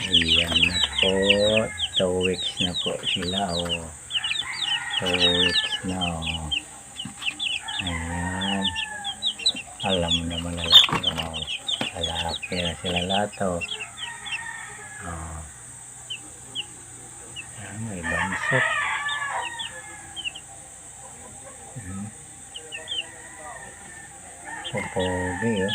Ayan na po. 2 weeks na po sila. 2 weeks na. Ayan. Alam na malalaki na. Malalaki na sila lahat. Ayan, may bansot. Popogi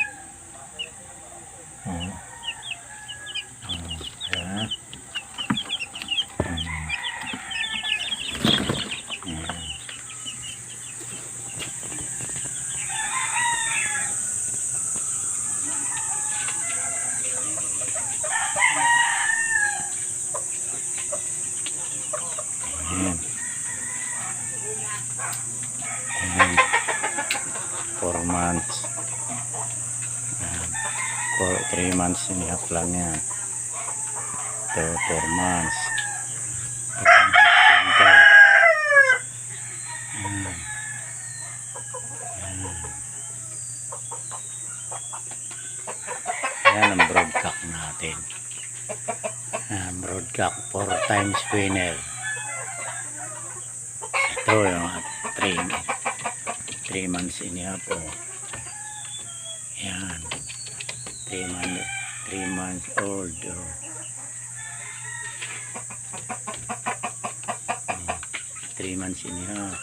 Ayan. Ayan. 4 months. 3 months sinihap lang yan. Ito 4 months. Yan ang broadcock natin. Broadcock 4 times winner. Ito yung 3 months inihap. Yan 3 months old. 3 months inihap.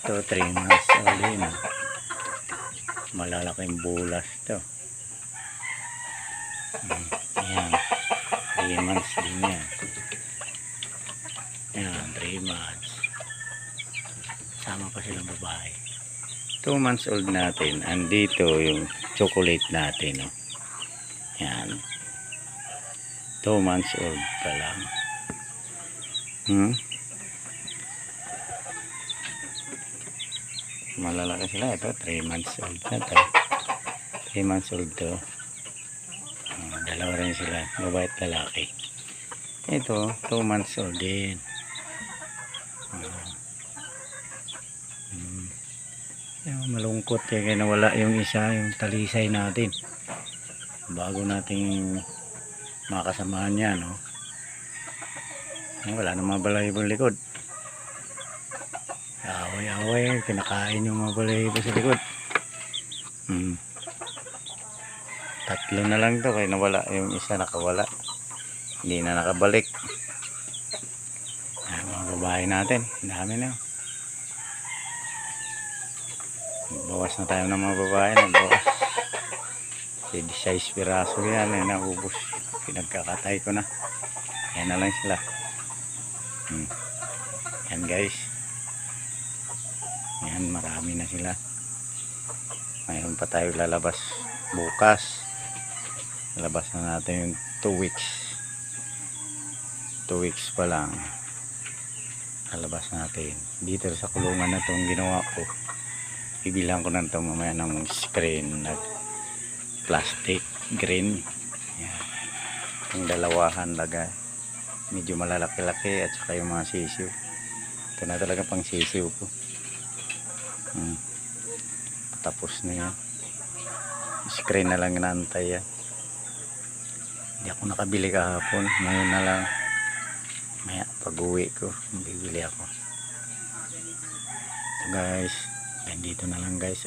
Ito 3 months old din. Malalaking bulas to. Ayan 3 months din yan. Ayan 3 months. Sama pa silang babae. 2 months old natin. Andito yung chocolate natin. Ayan 2 months old pa lang. Malalaki sila. Ito 3 months old na to. 3 months old to. Dalawa rin sila, babae at lalaki. Ito 2 months old din. Malungkot kaya nawala yung isa, yung talisay natin. Bago nating makasamahan yan. Wala namang balahibo likod. Away-away, kinakain yung mga balahibo sa likod. 3 na lang to, kaya nawala yung isa, nakawala. Hindi na nakabalik. Mga babae natin, dami na. Bawas na tayo ng mga babae, nagbawas. 16 piraso yan, naubos. Pinagkakatay ko na. Yan na lang sila. Yan guys. Yan, marami na sila. Mayroon pa tayo lalabas bukas. Labas na natin yung 2 weeks. 2 weeks pa lang. Lalabas natin. Dito sa kulungan na itong ginawa ko. Bibilang ko na ito mamaya ng screen na plastic green. Yan. Yung dalawahan lagay. Medyo malalaki-laki at saka yung mga sisiw. Ito na talaga pang sisiw ko. Tapos na yan. Screen na lang inaantay yan. Hindi ako nakabili kahapon. Ngayon na lang. Maya pag uwi ko bibili ako. So guys, ganito na lang guys.